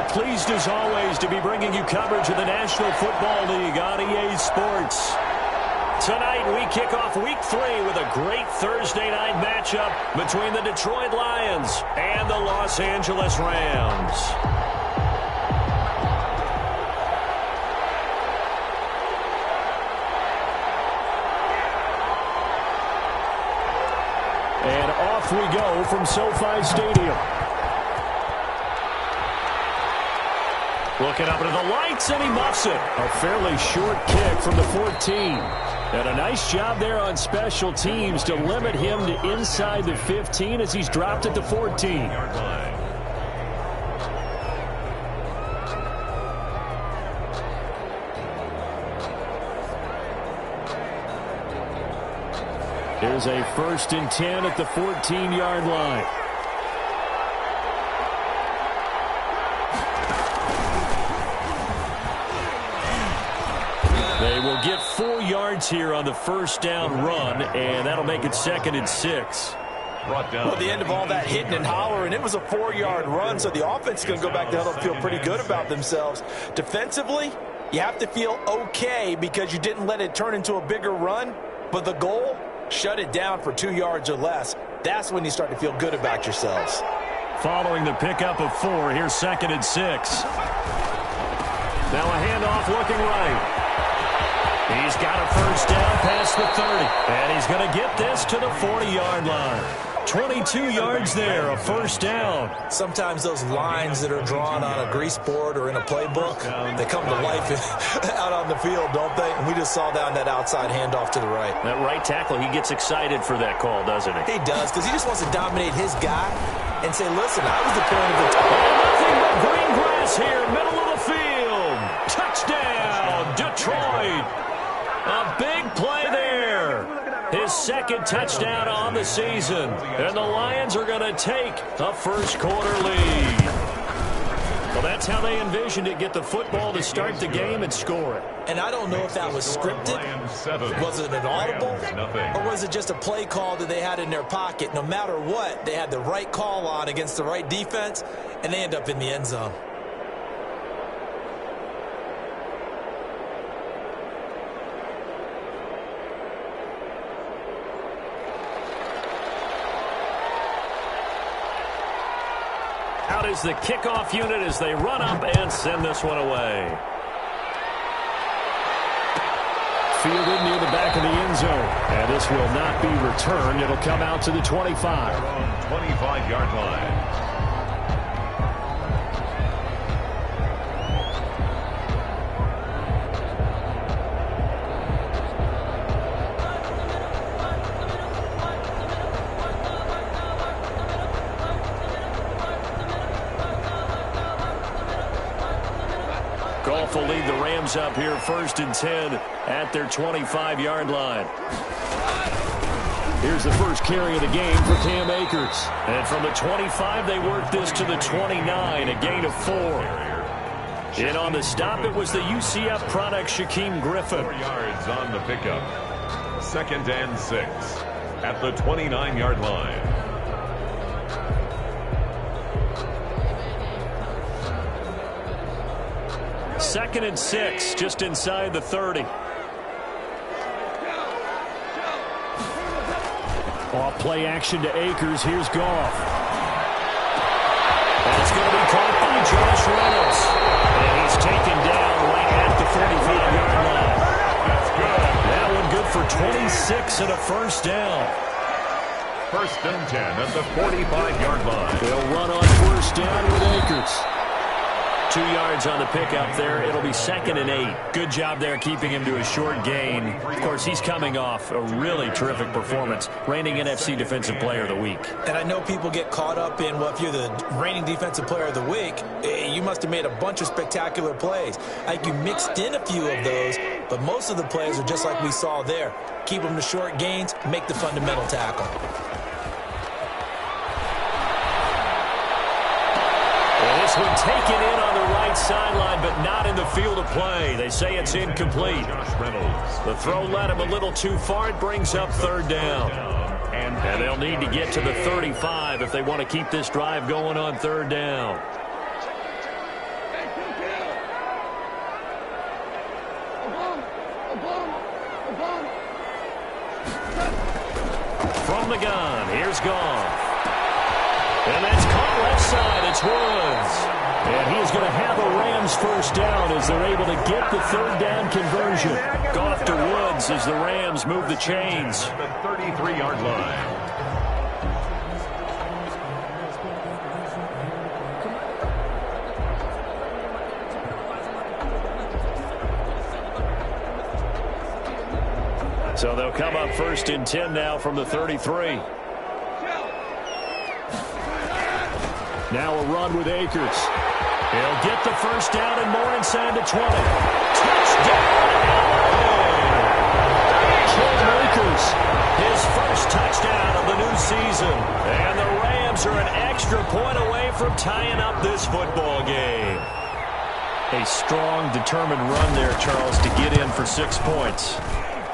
are pleased as always to be bringing you coverage of the National Football League on EA Sports. Tonight we kick off Week 3 with a great Thursday night matchup between the Detroit Lions and the Los Angeles Rams. And off we go from SoFi Stadium. Looking up into the lights, and he muffs it. A fairly short kick from the 14. And a nice job there on special teams to limit him to inside the 15 as he's dropped at the 14. Here's a 1st and 10 at the 14-yard line. They will get 4 yards here on the first down run, and that'll make it 2nd and 6. Well, at the end of all that hitting and hollering, it was a 4-yard run, so the offense is going to go back there and feel pretty good about themselves. Defensively, you have to feel okay because you didn't let it turn into a bigger run, but the goal, shut it down for 2 yards or less. That's when you start to feel good about yourselves. Following the pickup of 4, here's 2nd and 6. Now a handoff looking right. He's got a first down past the 30. And he's going to get this to the 40-yard line. 22 yards there, a first down. Sometimes those lines that are drawn on a grease board or in a playbook, they come to life out on the field, don't they? And we just saw down that outside handoff to the right. That right tackle, he gets excited for that call, doesn't he? He does, because he just wants to dominate his guy and say, listen, I was the point of the time. Nothing but green grass here, middle of the field. Touchdown, Detroit. A big play there. His 2nd touchdown on the season. And the Lions are going to take a first-quarter lead. Well, that's how they envisioned it. Get the football to start the game and score it. And I don't know if that was scripted. Was it an audible? Or was it just a play call that they had in their pocket? No matter what, they had the right call on against the right defense, and they end up in the end zone. Out is the kickoff unit as they run up and send this one away. Fielded near the back of the end zone. And this will not be returned. It'll come out to the 25. 25-yard line. Goff will lead the Rams up here 1st and 10 at their 25-yard line. Here's the first carry of the game for Cam Akers. And from the 25, they work this to the 29, a gain of 4. And on the stop, it was the UCF product, Shaquem Griffin. 4 yards on the pickup. 2nd and 6 at the 29-yard line. Second and 6, just inside the 30. Off play action to Akers. Here's Goff. And it's going to be caught by Josh Reynolds. And he's taken down right at the 45-yard line. That's good. That one good for 26 and a first down. 1st and 10 at the 45-yard line. They'll run on first down with Akers. 2 yards on the pickup there. It'll be 2nd and 8. Good job there keeping him to a short gain. Of course, he's coming off a really terrific performance. Reigning NFC Defensive Player of the Week. And I know people get caught up in, well, if you're the reigning Defensive Player of the Week, you must have made a bunch of spectacular plays. I think you mixed in a few of those, but most of the plays are just like we saw there. Keep them to short gains, make the fundamental tackle. This one taken in on the right sideline, but not in the field of play. They say it's incomplete. The throw led him a little too far. It brings up 3rd down. And they'll need to get to the 35 if they want to keep this drive going on 3rd down. from the gun. Here's Goff. And that's caught left side. It's Woods. And he is going to have a Rams first down as they're able to get the third down conversion. Goff to Woods as the Rams move the chains. The 33-yard line. So they'll come up 1st and 10 now from the 33. Now a run with Akers. He'll get the first down and more inside the 20. Touchdown, Cam Akers, his first touchdown of the new season. And the Rams are an extra point away from tying up this football game. A strong, determined run there, Charles, to get in for 6 points.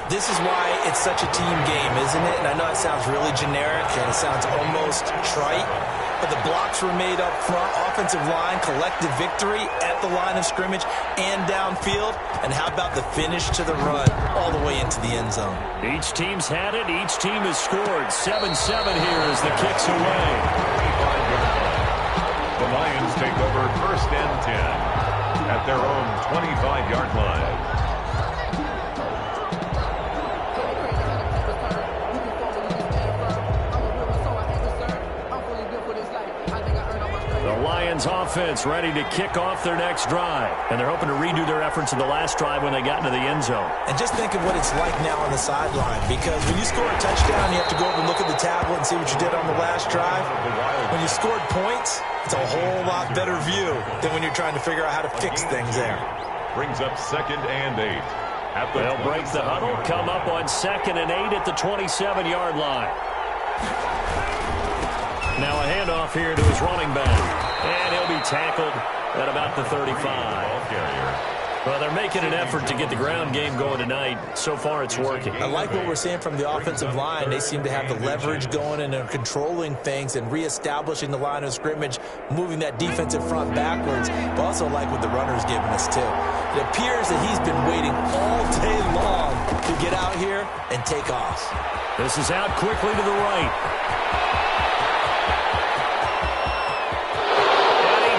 This is why it's such a team game, isn't it? And I know it sounds really generic and it sounds almost trite, but the blocks were made up front, offensive line, collective victory at the line of scrimmage and downfield. And how about the finish to the run all the way into the end zone? Each team's had it. Each team has scored. 7-7 here as the kick's away. The Lions take over 1st and 10 at their own 25-yard line. Lions offense ready to kick off their next drive. And they're hoping to redo their efforts in the last drive when they got into the end zone. And just think of what it's like now on the sideline, because when you score a touchdown, you have to go over and look at the tablet and see what you did on the last drive. When you scored points, it's a whole lot better view than when you're trying to figure out how to fix things there. Brings up 2nd and 8. They'll break the huddle, come up on 2nd and 8 at the 27-yard line. Now a handoff here to his running back. And he'll be tackled at about the 35. Well, they're making an effort to get the ground game going tonight. So far, it's working. I like what we're seeing from the offensive line. They seem to have the leverage going and they're controlling things and reestablishing the line of scrimmage, moving that defensive front backwards. But also like what the runner's giving us, too. It appears that he's been waiting all day long to get out here and take off. This is out quickly to the right.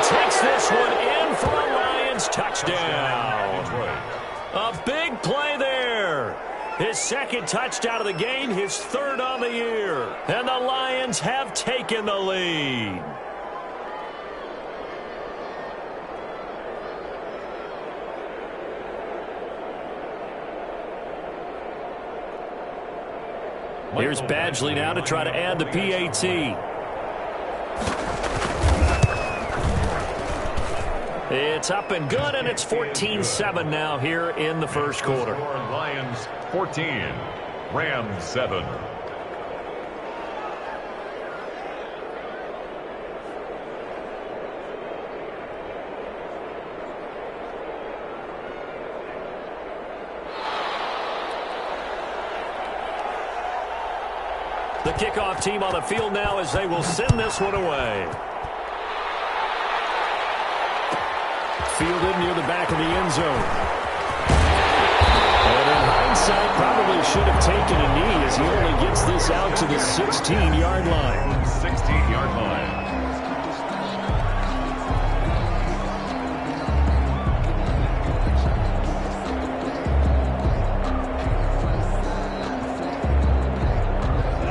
Takes this one in for a Lions touchdown. A big play there. His 2nd touchdown of the game, his 3rd on the year. And the Lions have taken the lead. Here's Badgley now to try to add the PAT. It's up and good, and it's 14-7 now here in the first quarter. Lions 14, Rams 7. The kickoff team on the field now as they will send this one away. Fielded near the back of the end zone. And in hindsight, probably should have taken a knee as he only gets this out to the 16-yard line. 16-yard line.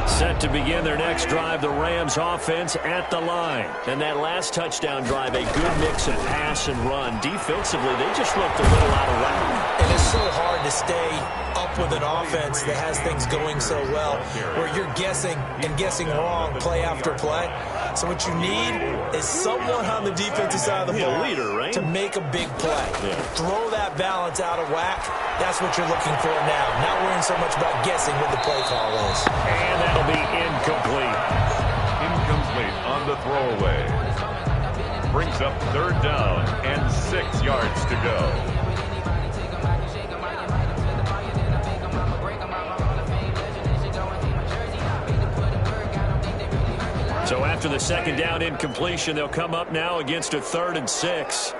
Set to begin their next drive, the Rams offense at the line. And that last touchdown drive, a good mix of pass and run. Defensively, they just looked a little out of whack. And it's so hard to stay up with an offense that has things going so well, where you're guessing and guessing wrong play after play. So what you need is someone on the defensive side of the ball leader, right? to make a big play. Yeah. Throw that balance out of whack. That's what you're looking for now. Not worrying so much about guessing what the play call is. And that'll be incomplete. Incomplete on the throwaway. Brings up 3rd down and 6 yards to go. So after the 2nd down incompletion, they'll come up now against a 3rd and 6.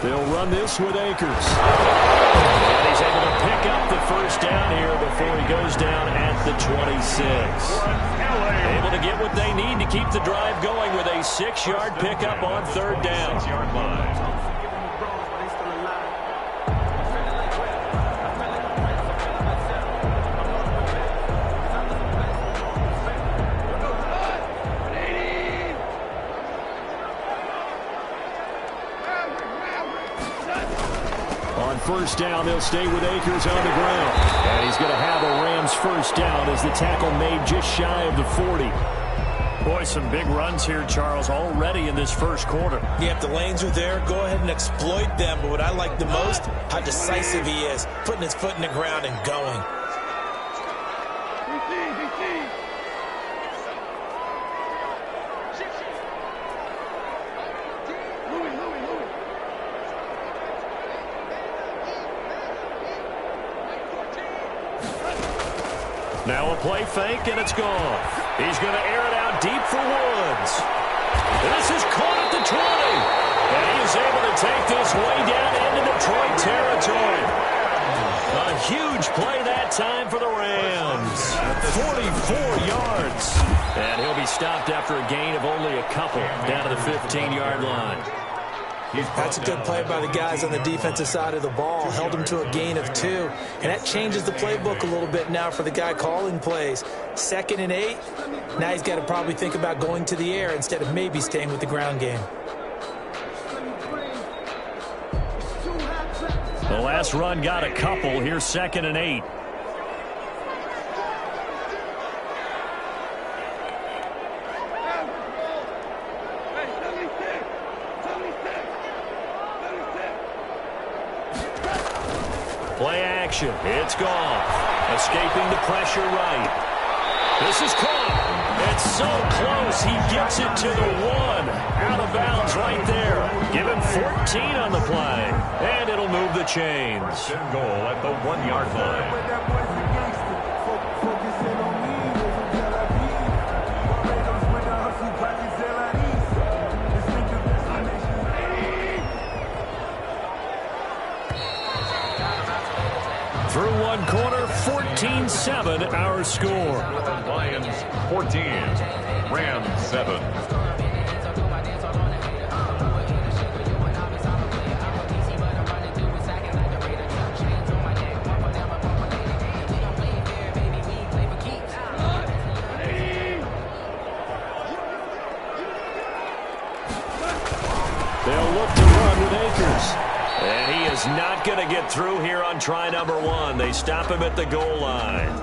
They'll run this with Akers. And he He's able to pick up the first down here before he goes down at the 26. Able to get what they need to keep the drive going with a 6-yard pickup on third down. 6-yard line. First down, they'll stay with Akers on the ground. And he's going to have a Rams first down as the tackle made just shy of the 40. Boy, some big runs here, Charles, already in this first quarter. Yeah, if the lanes are there, go ahead and exploit them. But what I like the most, how decisive he is, putting his foot in the ground and going. Now a play fake, and it's gone. He's going to air it out deep for Woods. This is caught at the 20. And he is able to take this way down into Detroit territory. A huge play that time for the Rams. 44 yards. And he'll be stopped after a gain of only a couple down to the 15-yard line. That's a good play by the guys on the defensive side of the ball. Held him to a gain of 2. And that changes the playbook a little bit now for the guy calling plays. 2nd and 8. Now he's got to probably think about going to the air instead of maybe staying with the ground game. The last run got a couple. Here's 2nd and 8. Play action. It's gone. Escaping the pressure right. This is caught. It's so close. He gets it to the 1. Out of bounds right there. Give him 14 on the play. And it'll move the chains. Goal at the 1-yard line. Through one quarter, 14-7 our score. Lions 14, Rams 7. They'll look to run with Akers. And he is not going to get through here on try number 1. They stop him at the goal line.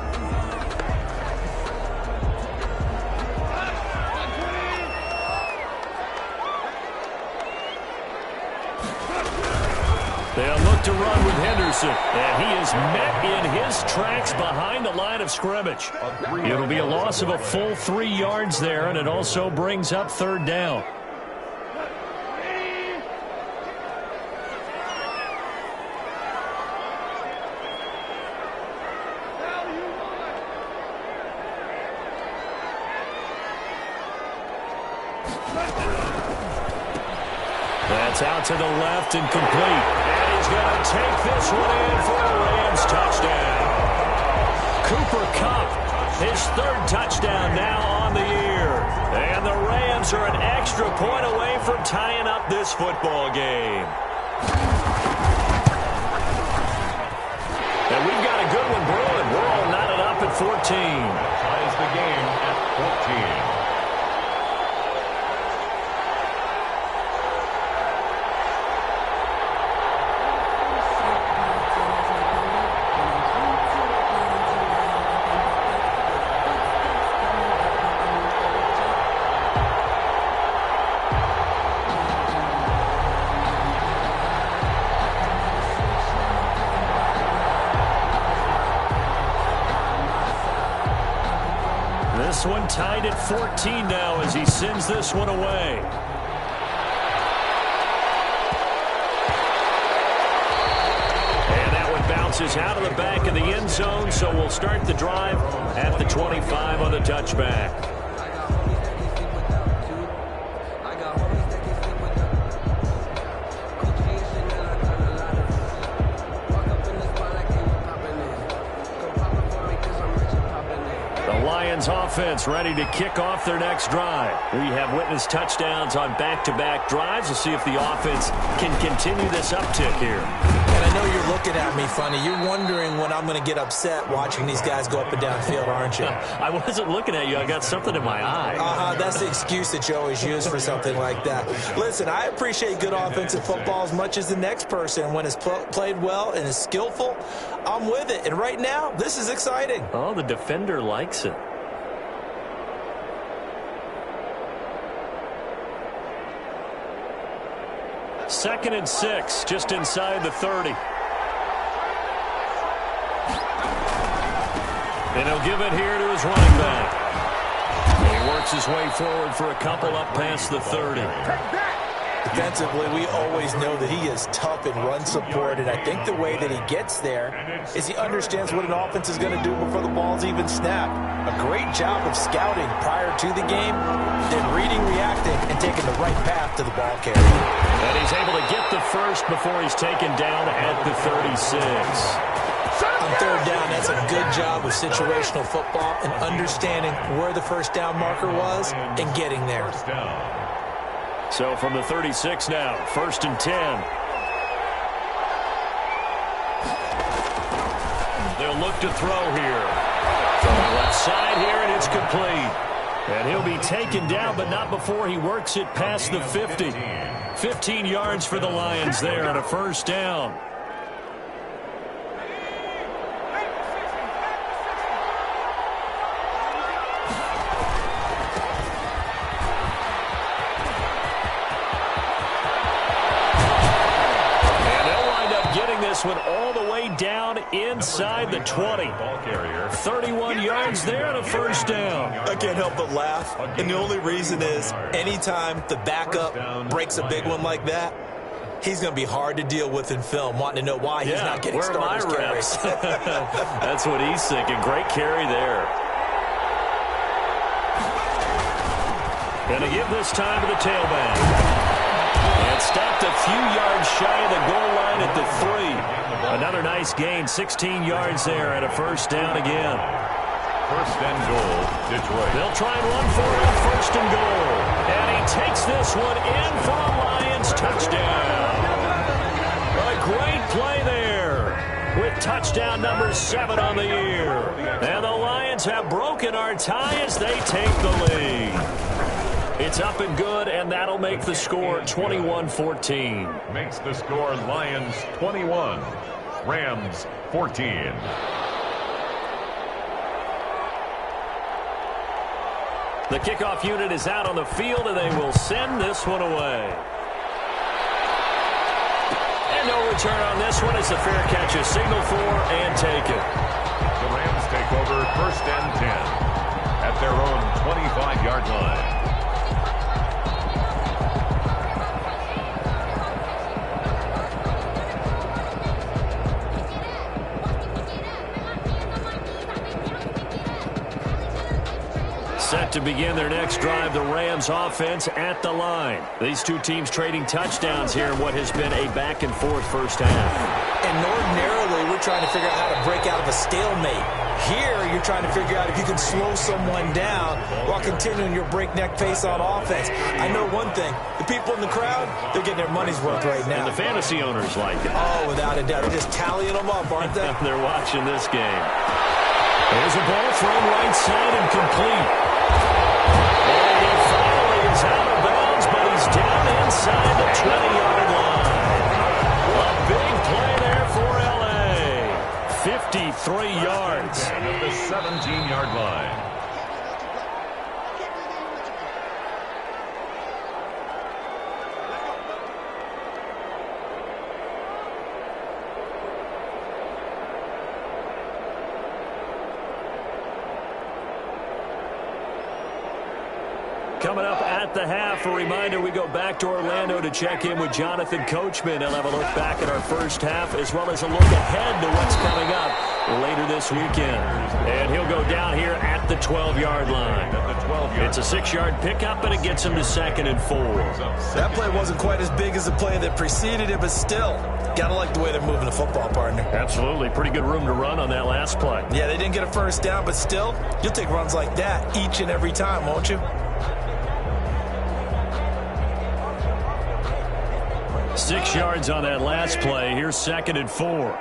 They'll look to run with Henderson. And he is met in his tracks behind the line of scrimmage. It'll be a loss of a full 3 yards there, and it also brings up third down. That's out to the left and complete. And he's going to take this one in for a Rams touchdown. Cooper Kupp, his 3rd touchdown now on the year. And the Rams are an extra point away from tying up this football game. And we've got a good one brewing. We're all knotted up at 14. Ties the game at 14. This one tied at 14 now as he sends this one away. And that one bounces out of the back of the end zone, so we'll start the drive at the 25 on the touchback. Lions offense ready to kick off their next drive. We have witnessed touchdowns on back-to-back drives. We'll see if the offense can continue this uptick here. And I know you're looking at me funny. You're wondering when I'm going to get upset watching these guys go up and down field, aren't you? I wasn't looking at you. I got something in my eye. That's the excuse that you always use for something like that. Listen, I appreciate good offensive football as much as the next person. When it's played well and is skillful, I'm with it. And right now, this is exciting. Oh, the defender likes it. Second and 6, just inside the 30. And he'll give it here to his running back. He works his way forward for a couple up past the 30. Defensively, we always know that he is tough in run support, and I think the way that he gets there is he understands what an offense is going to do before the ball's even snapped. A great job of scouting prior to the game, then reading, reacting, and taking the right path to the ball carrier. And he's able to get the first before he's taken down at the 36. On third down, that's a good job of situational football and understanding where the first down marker was and getting there. So from the 36 now, 1st and 10. They'll look to throw here. From the left side here, and it's complete. And he'll be taken down, but not before he works it past the 50. 15 yards for the Lions there on a first down. One all the way down inside the 20. 31 yards there on a first down. I can't help but laugh, and the only reason is anytime the backup breaks a big one like that, he's going to be hard to deal with in film, wanting to know why he's not getting starters carries. That's what he's thinking. Great carry there. Going to give this time to the tailback. And stopped a few yards shy of the goal line at the 3. Another nice gain, 16 yards there and a first down again. First and goal, Detroit. They'll try and run for it on 1st and goal. And he takes this one in for a Lions touchdown. A great play there with touchdown number 7 on the year. And the Lions have broken our tie as they take the lead. It's up and good, and that'll make the score 21-14. Makes the score Lions 21, Rams 14. The kickoff unit is out on the field, and they will send this one away. And no return on this one. It's a fair catch, a signal for, and take it. The Rams take over 1st and 10 at their own 25-yard line. Set to begin their next drive, the Rams offense at the line. These two teams trading touchdowns here in what has been a back-and-forth first half. And ordinarily, we're trying to figure out how to break out of a stalemate. Here, you're trying to figure out if you can slow someone down while continuing your breakneck pace on offense. I know one thing. The people in the crowd, they're getting their money's worth right now. And the fantasy owners like it. Oh, without a doubt. They're just tallying them up, aren't they? They're watching this game. There's a ball thrown right side and complete. And he finally is out of bounds, but he's down inside the 20-yard line. A big play there for L.A. 53 yards. At the 17-yard line. Coming up at the half, a reminder, we go back to Orlando to check in with Jonathan Coachman. He'll have a look back at our first half as well as a look ahead to what's coming up later this weekend. And he'll go down here at the 12-yard line. It's a 6-yard pickup, and it gets him to 2nd and 4. That play wasn't quite as big as the play that preceded it, but still, Gotta like the way they're moving the football, partner. Absolutely. Pretty good room to run on that last play. Yeah, they didn't get a first down, but still, you'll take runs like that each and every time, won't you? 6 yards on that last play. Here's 2nd and 4.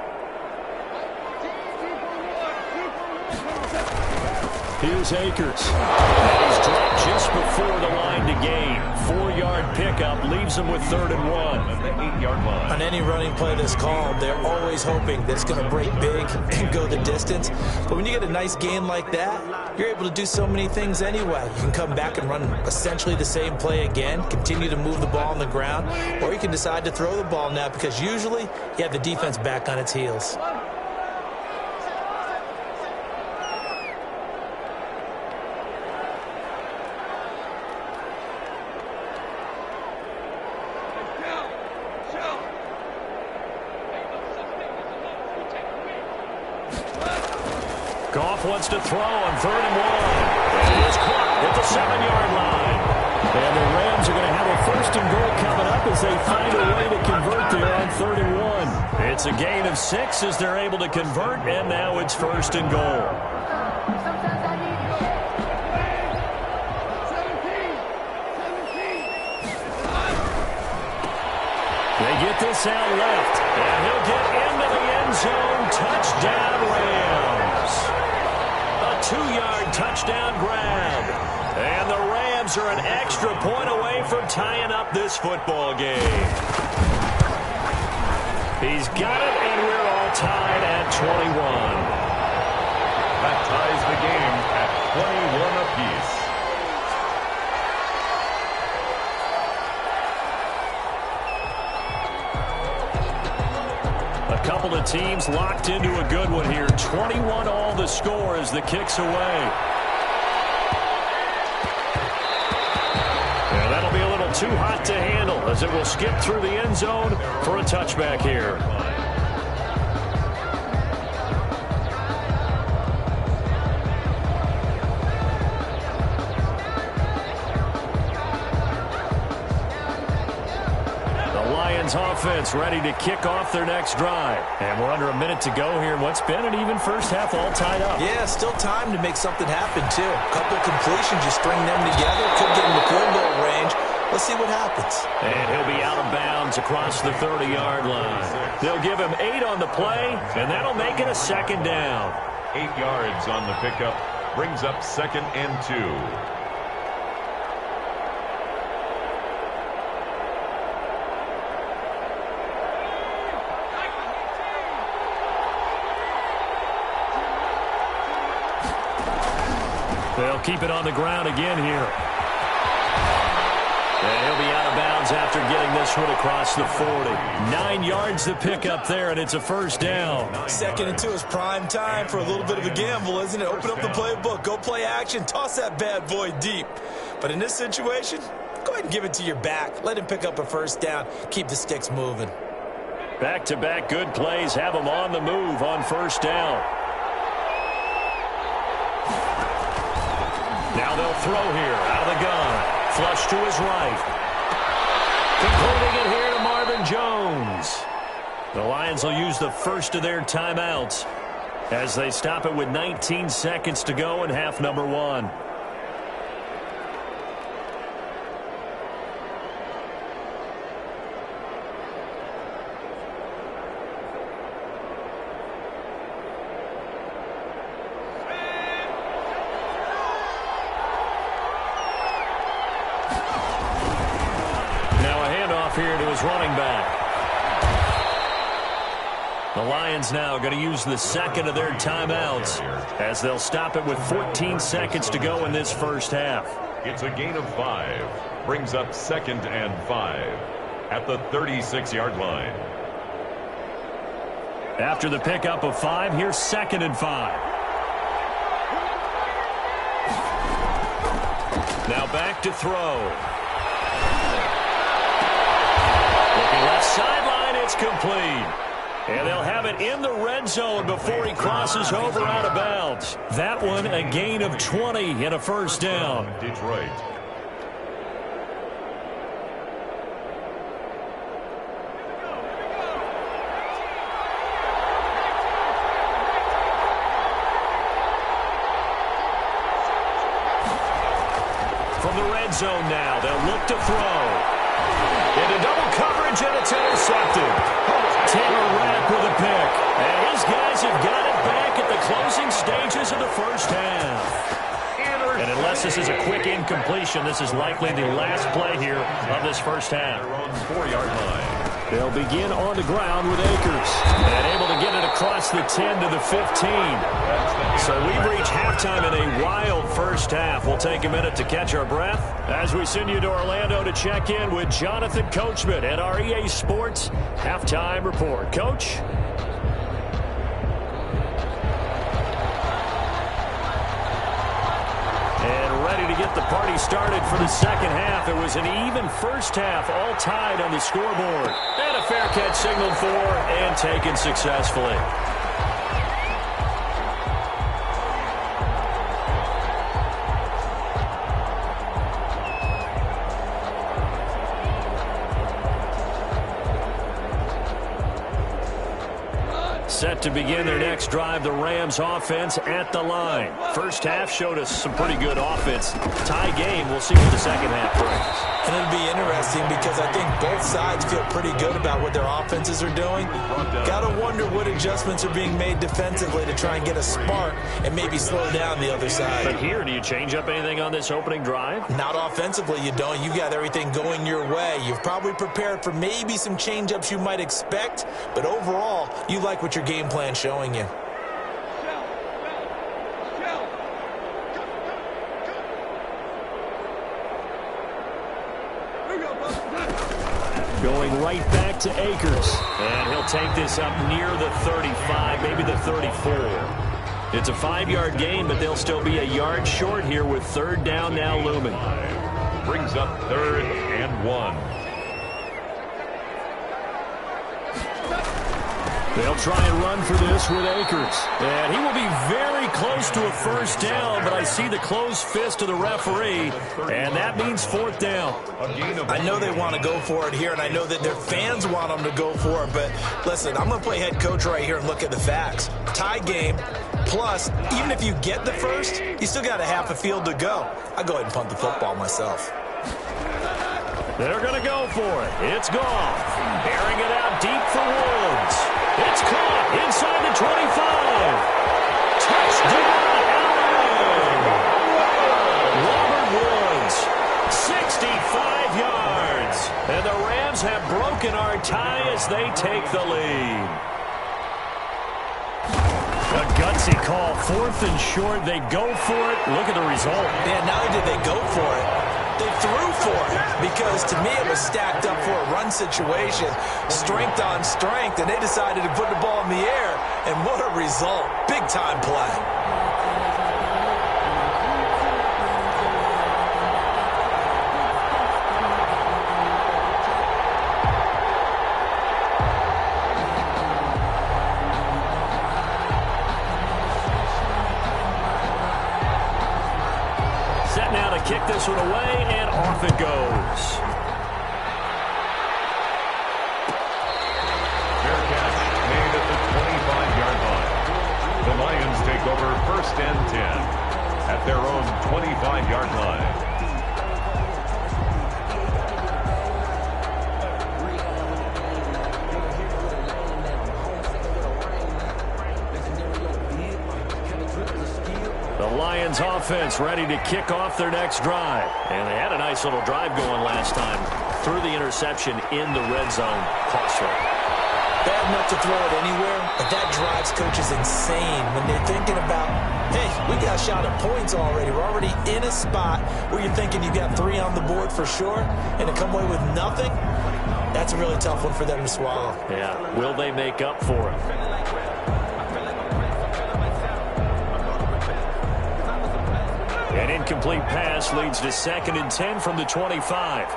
Here's Akers. And he's dropped just before the line to gain. 4-yard pickup leaves him with 3rd and 1. On the 8-yard line. On any running play that's called, they're always hoping that it's going to break big and go the distance. But when you get a nice gain like that, you're able to do so many things anyway. You can come back and run essentially the same play again, continue to move the ball on the ground, or you can decide to throw the ball now because usually you have the defense back on its heels. Goff wants to throw on 3rd and 1. And he is caught at the 7-yard line. And the Rams are going to have a 1st and goal coming up as they find a way to convert there on 3rd and 1. It's a gain of 6 as they're able to convert, and now it's 1st and goal. They get this out left, and he'll get into the end zone. Touchdown, Rams. A 2-yard touchdown grab. And the Rams are an extra point away from tying up this football game. He's got it, and we're all tied at 21. That ties the game at 21 apiece. A couple of teams locked into a good one here. 21 all the score as the kick's away. And that'll be a little too hot to handle as it will skip through the end zone for a touchback here. Offense ready to kick off their next drive. And we're under a minute to go here. What's been an even first half all tied up. Yeah, still time to make something happen, too. A couple completions, you string them together. Could get in the field goal range. Let's see what happens. And he'll be out of bounds across the 30-yard line. They'll give him 8 on the play, and that'll make it a 2nd down. 8 yards on the pickup. Brings up 2nd and 2. They'll keep it on the ground again here. And he'll be out of bounds after getting this one across the 40. 9 yards to pick up there, and it's a 1st down. 2nd and 2 is prime time for a little bit of a gamble, isn't it? Open up the playbook, go play action, toss that bad boy deep. But in this situation, go ahead and give it to your back. Let him pick up a 1st down. Keep the sticks moving. Back-to-back good plays have him on the move on 1st down. Now they'll throw here out of the gun. Flush to his right. Completing it here to Marvin Jones. The Lions will use the first of their timeouts as they stop it with 19 seconds to go in half number 1. Here to his running back. The Lions now going to use the 2nd of their timeouts as they'll stop it with 14 seconds to go in this first half. It's a gain of 5. Brings up 2nd and 5 at the 36-yard line. After the pickup of 5, here's 2nd and 5. Now back to throw. Left sideline, it's complete. And they'll have it in the red zone before he crosses over out of bounds. That one, a gain of 20 and a 1st down. Detroit. from the red zone now. They'll look to throw. Into double coverage, and it's intercepted. Taylor Rapp with a pick. And his guys have got it back at the closing stages of the first half. And unless this is a quick incompletion, this is likely the last play here of this first half. 4-yard line. They'll begin on the ground with Akers. And able to get it across the 10 to the 15. So we've reached halftime in a wild first half. We'll take a minute to catch our breath as we send you to Orlando to check in with Jonathan Coachman at our EA Sports Halftime Report. Coach? And ready to get the party started for the second half. It was an even first half, all tied on the scoreboard. And a fair catch signaled for and taken successfully. Set to begin their next drive, the Rams offense at the line. First half showed us some pretty good offense. Tie game, we'll see what the second half brings. And it'll be interesting because I think both sides feel pretty good about what their offenses are doing. Got to wonder what adjustments are being made defensively to try and get a spark and maybe slow down the other side. But here, do you change up anything on this opening drive? Not offensively, you don't. You got everything going your way. You've probably prepared for maybe some change-ups you might expect, but overall, you like what your game plan showing you. Going right back to Akers. And he'll take this up near the 35, maybe the 34. It's a 5-yard gain, but they'll still be a yard short here with third down now looming. Brings up 3rd and 1. They'll try and run for this with Akers. And he will be very close to a first down, but I see the closed fist of the referee, and that means 4th down. I know they want to go for it here, and I know that their fans want them to go for it, but listen, I'm going to play head coach right here and look at the facts. Tie game, plus, even if you get the first, you still got a half a field to go. I'll go ahead and punt the football myself. They're going to go for it. It's gone. Bearing it out deep for Woods. It's caught inside the 25. Touchdown, LA. Robert Woods, 65 yards. And the Rams have broken our tie as they take the lead. A gutsy call, 4th and short. They go for it. Look at the result. Yeah, not only did they go for it, they threw for it, because to me it was stacked up for a run situation, strength on strength, and they decided to put the ball in the air, and what a result. Big time play. Kick this one away, and off it goes. Fair catch made at the 25-yard line. The Lions take over 1st and 10 at their own 25-yard line. Lions offense ready to kick off their next drive. And they had a nice little drive going last time. Threw the interception in the red zone. Costly. Bad enough to throw it anywhere, but that drives coaches insane when they're thinking about, hey, we got a shot at points already. We're already in a spot where you're thinking you got 3 on the board for sure, and to come away with nothing, that's a really tough one for them to swallow. Yeah, will they make up for it? An incomplete pass leads to 2nd and 10 from the 25.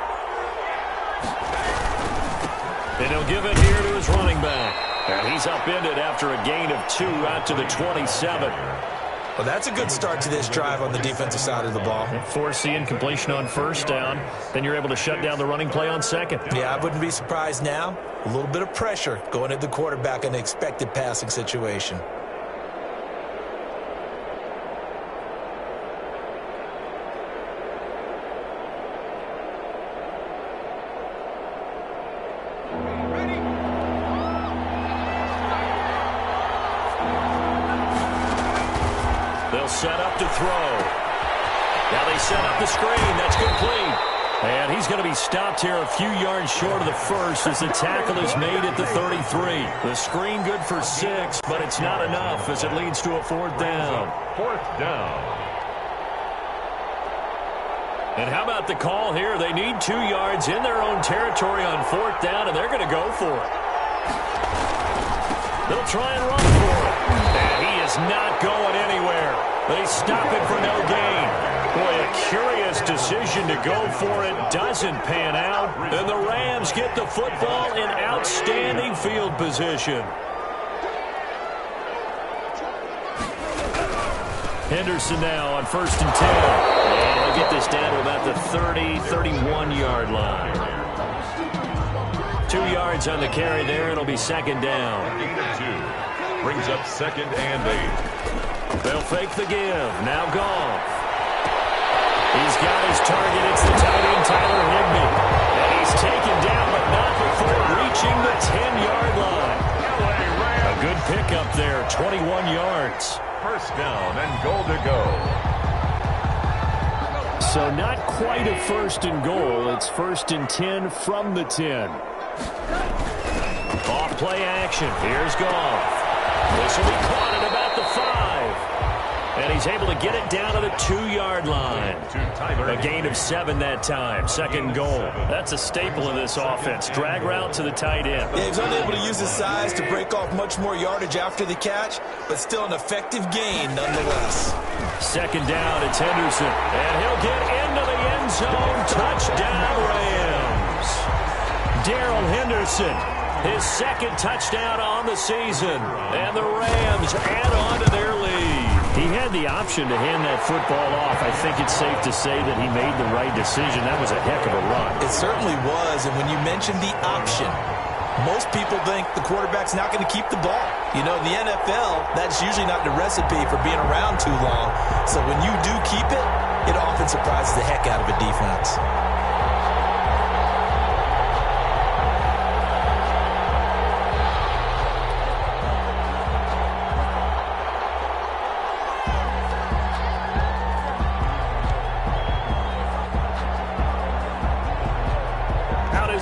And he'll give it here to his running back. And he's upended after a gain of 2 out to the 27. Well, that's a good start to this drive on the defensive side of the ball. Force the incompletion on 1st down. Then you're able to shut down the running play on 2nd. Yeah, I wouldn't be surprised now. A little bit of pressure going at the quarterback in an expected passing situation. set up to throw. Now they set up the screen. That's complete. And he's going to be stopped here a few yards short of the first as the tackle is made at the 33. The screen good for 6, but it's not enough as it leads to a 4th down. 4th down. And how about the call here? They need 2 yards in their own territory on 4th down, and they're going to go for it. They'll try and run for it. And he is not going anywhere. They stop it for no gain. Boy, a curious decision to go for it. Doesn't pan out. And the Rams get the football in outstanding field position. Henderson now on 1st and 10. And he'll get this down to about the 30, 31-yard line. 2 yards on the carry there. It'll be 2nd down. 2 brings up 2nd and 8. They'll fake the give. Now Goff. He's got his target. It's the tight end, Tyler Higbee. And he's taken down, but not before reaching the 10-yard line. A good pickup there, 21 yards. 1st down and goal to go. So not quite a 1st and goal. It's 1st and 10 from the 10. Off play action. Here's Goff. This will be caught at about the 5. And he's able to get it down to the 2-yard line. A gain of 7 that time. 2nd goal. That's a staple of this offense. Drag route to the tight end. Yeah, he's unable to use his size to break off much more yardage after the catch, but still an effective gain nonetheless. 2nd down, it's Henderson. And he'll get into the end zone. Touchdown, Rams. Darrell Henderson, his 2nd touchdown on the season. And the Rams add on to their lead. He had the option to hand that football off. I think it's safe to say that he made the right decision. That was a heck of a run. It certainly was, and when you mentioned the option, most people think the quarterback's not going to keep the ball. You know, in the NFL, that's usually not the recipe for being around too long. So when you do keep it, it often surprises the heck out of a defense.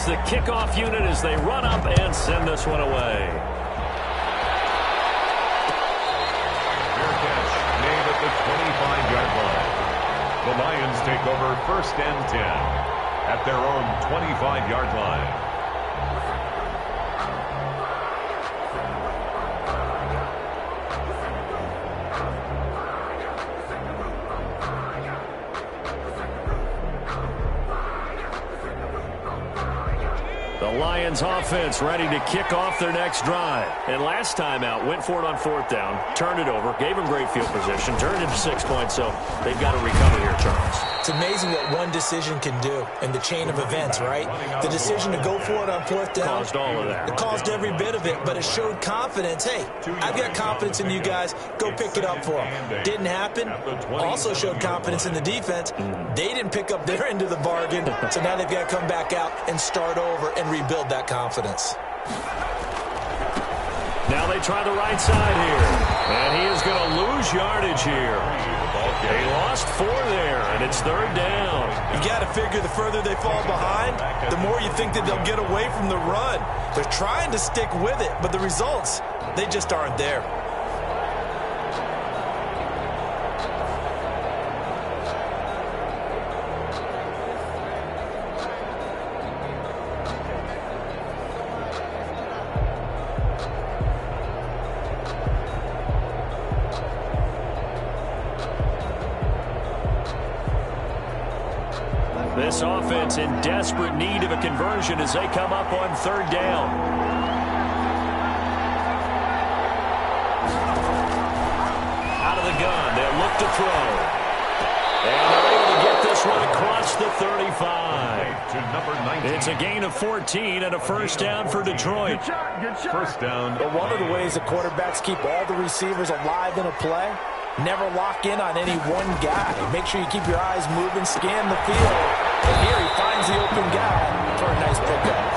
The kickoff unit as they run up and send this one away. Fair catch made at the 25-yard line. The Lions take over 1st and 10 at their own 25-yard line. The Lions offense ready to kick off their next drive. And last time out, went for it on 4th down, turned it over, gave them great field position, turned it into 6 points, so they've got to recover here, Charles. It's amazing what one decision can do in the chain of events, right? The decision to go for it on 4th down. Caused all of that. It caused every bit of it, but it showed confidence. Hey, I've got confidence in you guys. Go pick it up for them. Didn't happen. Also showed confidence in the defense. They didn't pick up their end of the bargain, so now they've got to come back out and start over and rebuild that confidence. Now they try the right side here. And he is going to lose yardage here. They lost 4 there, and it's 3rd down. You got to figure the further they fall behind, the more you think that they'll get away from the run. They're trying to stick with it, but the results, they just aren't there. This offense in desperate need of a conversion as they come up on 3rd down. Out of the gun, they'll look to throw. And they're able to get this one across the 35. To number 19. It's a gain of 14 and a 1st down for Detroit. Good shot. 1st down. But one of the ways that quarterbacks keep all the receivers alive in a play, never lock in on any one guy. Make sure you keep your eyes moving, scan the field. And here he finds the open guy for a nice pickup.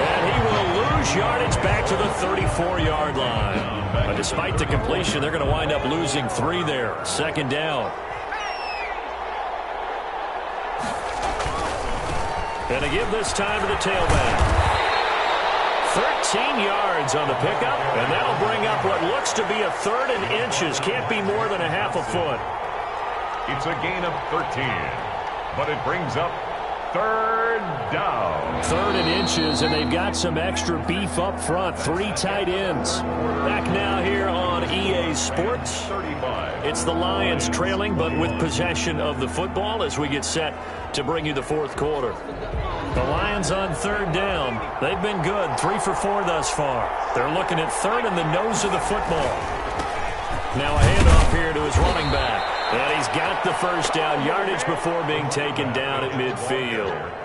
And he will lose lose yardage back to the 34-yard line. But despite the completion, they're going to wind up losing 3 there. Second down. And to give this time to the tailback. 13 yards on the pickup, and that'll bring up what looks to be a 3rd and inches. Can't be more than a half a foot. It's a gain of 13, but it brings up 3rd down. 3rd and inches, and they've got some extra beef up front. 3 tight ends. Back now here on EA Sports. 35. It's the Lions trailing, but with possession of the football as we get set to bring you the 4th quarter. The Lions on 3rd down. They've been good, 3 for 4 thus far. They're looking at 3rd in the nose of the football. Now a handoff here to his running back. And he's got the first down, yardage before being taken down at midfield.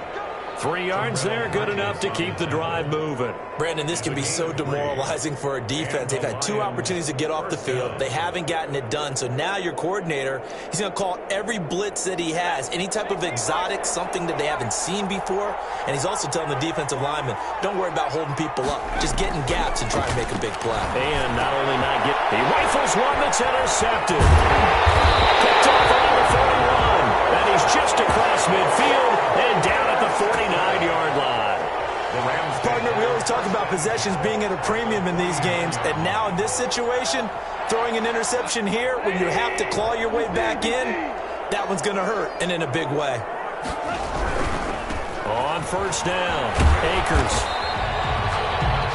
3 yards there, good enough to keep the drive moving. Brandon, this can be so demoralizing for a defense. They've had 2 opportunities to get off the field. They haven't gotten it done. So now your coordinator, he's going to call every blitz that he has, any type of exotic, something that they haven't seen before. And he's also telling the defensive lineman, don't worry about holding people up. Just get in gaps and try to make a big play. And not only not get, he rifles one that's intercepted. Picked off around the 41. And he's just across midfield and down at the 49-yard line. Partner, we always talk about possessions being at a premium in these games, and now in this situation, throwing an interception here when you have to claw your way back in, that one's going to hurt, and in a big way. On first down, Akers.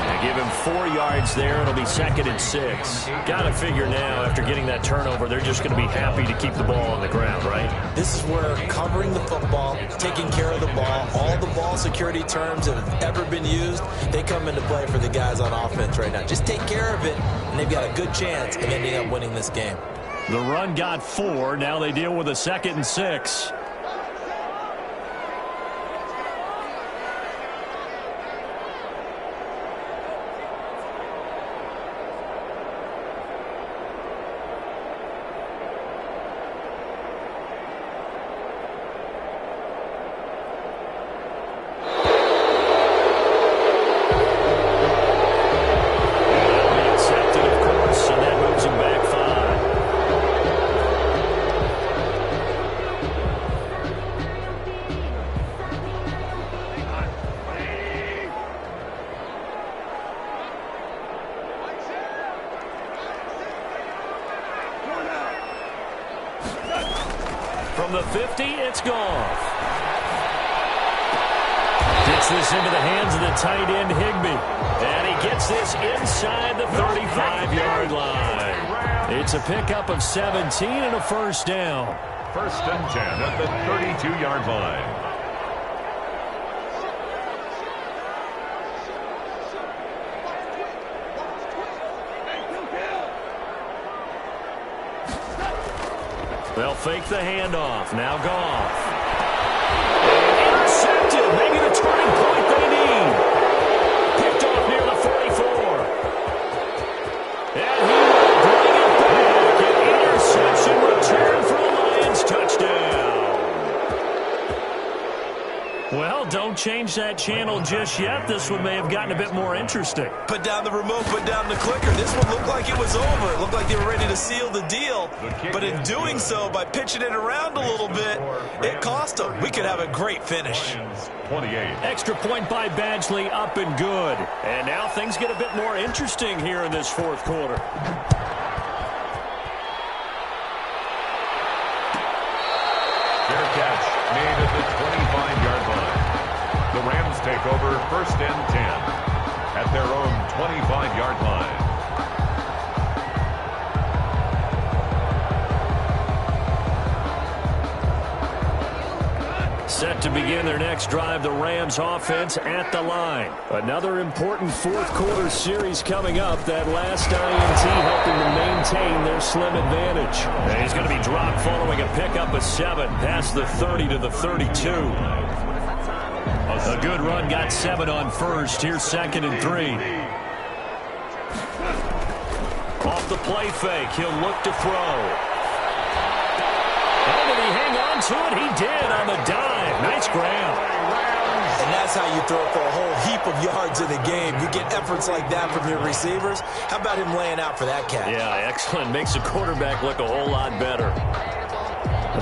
They give him 4 yards there. It'll be 2nd and 6. Got to figure now, after getting that turnover, they're just going to be happy to keep the ball on the ground, right? This is where covering the football, taking care of the ball, all the ball security terms that have ever been used, they come into play for the guys on offense right now. Just take care of it, and they've got a good chance of ending up winning this game. The run got 4. Now they deal with a 2nd and 6. From the 50, it's Goff. Gets this into the hands of the tight end, Higbee. And he gets this inside the 35-yard line. It's a pickup of 17 and a first down. 1st and 10 at the 32-yard line. They'll fake the handoff. Now Goff. And intercepted. Maybe the turning point they need. Picked off near the 44. And he will bring it back. An interception return for a Lions touchdown. Well, don't change that channel just yet. This one may have gotten a bit more interesting. Put down the remote, put down the clicker. This one looked like it was over. It looked like they were ready to seal the deal. But in doing so, by pitching it around a little bit, it cost them. We could have a great finish. 28. Extra point by Badgley, up and good. And now things get a bit more interesting here in this 4th quarter. Fair catch made at the 25-yard line. The Rams take over 1st and 10 at their own 25-yard line. Set to begin their next drive, the Rams offense at the line. Another important 4th quarter series coming up. That last INT helping to maintain their slim advantage. And he's going to be dropped following a pickup of 7 past the 30 to the 32. A good run got 7 on first. Here's 2nd and 3. Off the play fake, he'll look to throw. Oh, did he hang on to it? He did on the dive. Nice grab. And that's how you throw for a whole heap of yards in a game. You get efforts like that from your receivers. How about him laying out for that catch? Yeah, excellent. Makes the quarterback look a whole lot better.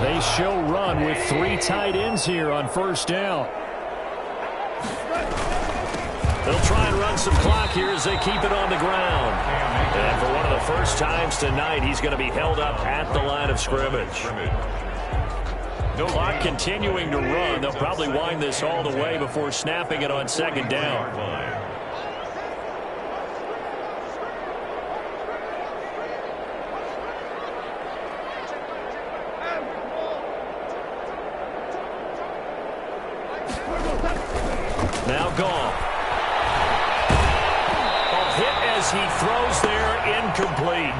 They show run with 3 tight ends here on first down. They'll try and run some clock here as they keep it on the ground. And for one of the first times tonight, he's going to be held up at the line of scrimmage. Clock continuing to run. They'll probably wind this all the way before snapping it on second down. Now Goff. He throws there, incomplete.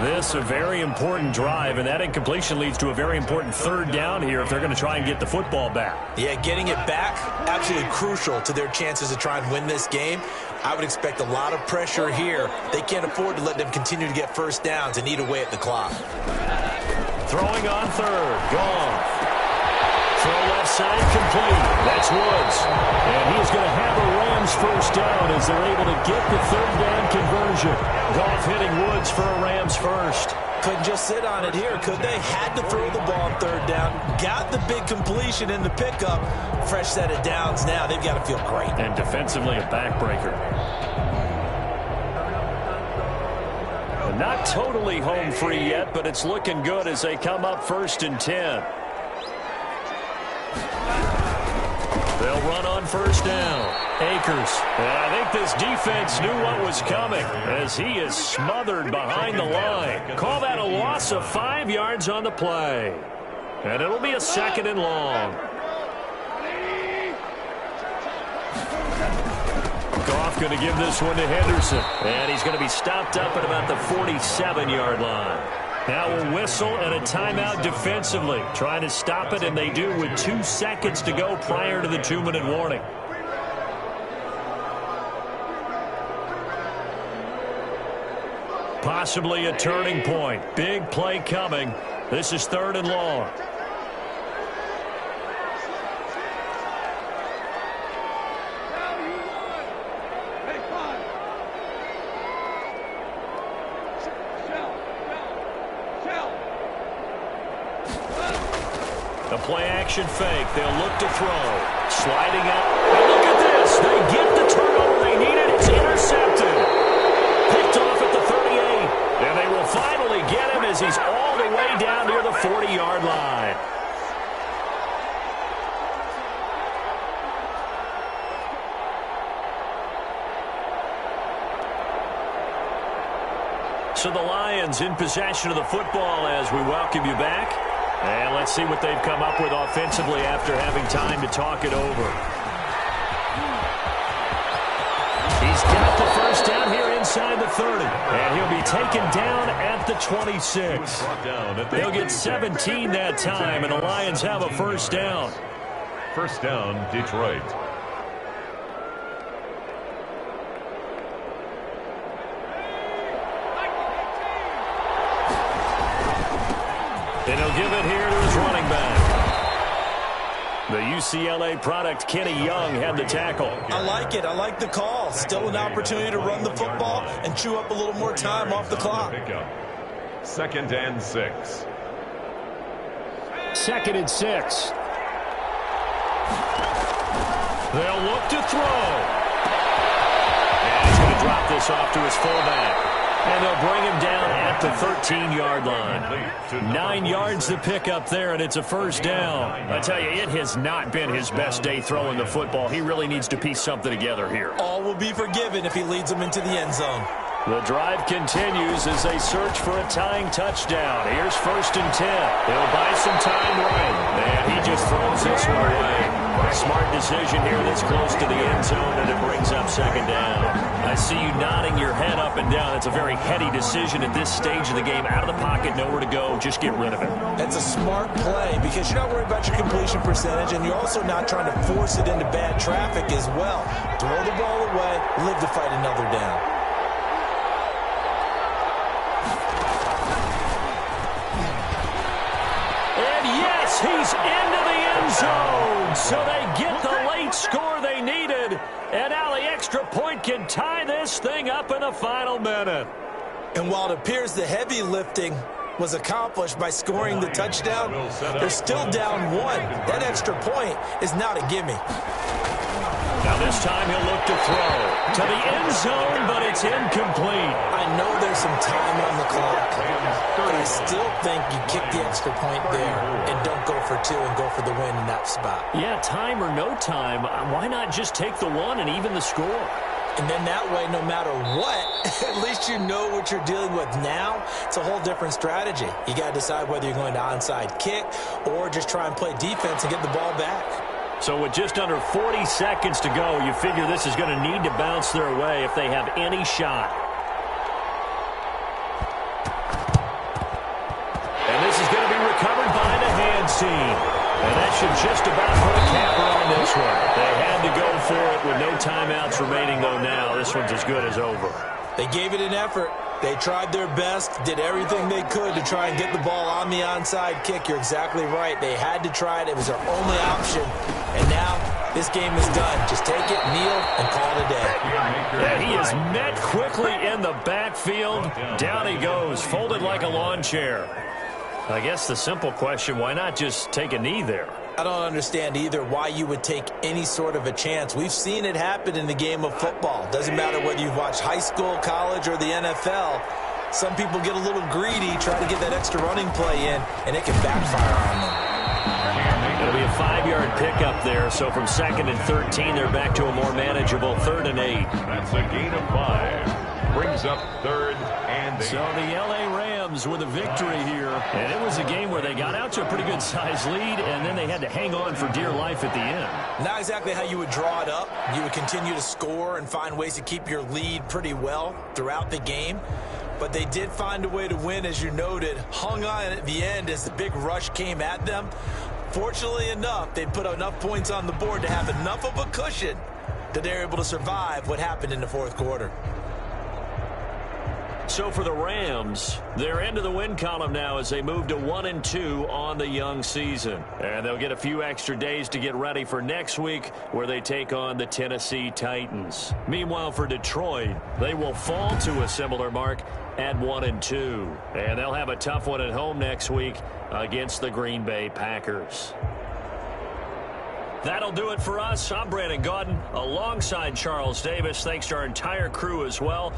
This a very important drive, and that incompletion leads to a very important third down here if they're going to try and get the football back. Yeah, getting it back, absolutely crucial to their chances to try and win this game. I would expect a lot of pressure here. They can't afford to let them continue to get first downs and eat away at the clock. Throwing on third, Goff. Throw left side, complete. That's Woods. And he's going to have a Rams first down as they're able to get the third down conversion. Goff hitting Woods for a Rams first. Couldn't just sit on it here, could they? Had to throw the ball on third down. Got the big completion in the pickup. Fresh set of downs now. They've got to feel great. And defensively a backbreaker. Not totally home free yet, but it's looking good as they come up 1st and 10. They'll run on first down. Akers. And I think this defense knew what was coming as he is smothered behind the line. Call that a loss of 5 yards on the play. And it'll be a 2nd and long. Goff going to give this one to Henderson. And he's going to be stopped up at about the 47-yard line. Now a whistle and a timeout defensively. Trying to stop it, and they do with 2 seconds to go prior to the 2-minute warning. Possibly a turning point. Big play coming. This is 3rd and long. A play-action fake. They'll look to throw. Sliding out. And look at this. They get the turnover they needed. It's intercepted. Picked off at the 38. And they will finally get him as he's all the way down near the 40-yard line. So the Lions in possession of the football as we welcome you back. And let's see what they've come up with offensively after having time to talk it over. He's got the first down here inside the 30. And he'll be taken down at the 26. They'll get 17 that time, and the Lions have a first down. First down, Detroit. And he'll give it here to his running back. The UCLA product, Kenny Young, had the tackle. I like it. I like the call. Still an opportunity to run the football and chew up a little more time off the clock. 2nd and 6. 2nd and 6. They'll look to throw. And he's going to drop this off to his fullback. And they'll bring him down at the 13-yard line. 9 yards to pick up there, and it's a first down. I tell you, it has not been his best day throwing the football. He really needs to piece something together here. All will be forgiven if he leads them into the end zone. The drive continues as they search for a tying touchdown. Here's 1st and 10. He'll buy some time right. And he just throws this one away. Smart decision here that's close to the end zone, and it brings up 2nd down. I see you nodding your head up and down. It's a very heady decision at this stage of the game. Out of the pocket, nowhere to go. Just get rid of it. That's a smart play because you're not worried about your completion percentage, and you're also not trying to force it into bad traffic as well. Throw the ball away, live to fight another down. this. He's into the end zone. So they get the late score they needed. And now the extra point can tie this thing up in the final minute. And while it appears the heavy lifting was accomplished by scoring the touchdown, they're still down 1. That extra point is now to gimme. Now this time he'll look to throw to the end zone, but it's incomplete. I know there's some time on the clock, but I still think you kick the extra point there and don't go for 2 and go for the win in that spot. Yeah, time or no time, why not just take the 1 and even the score? And then that way, no matter what, at least you know what you're dealing with now. It's a whole different strategy. You got to decide whether you're going to onside kick or just try and play defense and get the ball back. So with just under 40 seconds to go, you figure this is going to need to bounce their way if they have any shot. And this is going to be recovered by the hands team. And that should just about put a capper on this one. They had to go for it with no timeouts remaining, though now. This one's as good as over. They gave it an effort. They tried their best, did everything they could to try and get the ball on the onside kick. You're exactly right. They had to try it. It was their only option. And now this game is done. Just take it, kneel, and call it a day. And he is met quickly in the backfield. Down he goes, folded like a lawn chair. I guess the simple question, why not just take a knee there? I don't understand either why you would take any sort of a chance. We've seen it happen in the game of football. Doesn't matter whether you've watched high school, college, or the NFL. Some people get a little greedy, try to get that extra running play in, and it can backfire on them. It'll be a 5-yard pickup there, so from 2nd and 13, they're back to a more manageable 3rd and 8. That's a gain of 5. Brings up 3rd and 8. So the L.A. Rams with a victory here. And it was a game where they got out to a pretty good size lead, and then they had to hang on for dear life at the end. Not exactly how you would draw it up. You would continue to score and find ways to keep your lead pretty well throughout the game. But they did find a way to win, as you noted. Hung on at the end as the big rush came at them. Fortunately enough, they put enough points on the board to have enough of a cushion that they're able to survive what happened in the 4th quarter. So for the Rams, they're into the win column now as they move to 1-2 on the young season. And they'll get a few extra days to get ready for next week where they take on the Tennessee Titans. Meanwhile, for Detroit, they will fall to a similar mark at 1-2. And they'll have a tough one at home next week against the Green Bay Packers. That'll do it for us. I'm Brandon Gaudin alongside Charles Davis. Thanks to our entire crew as well.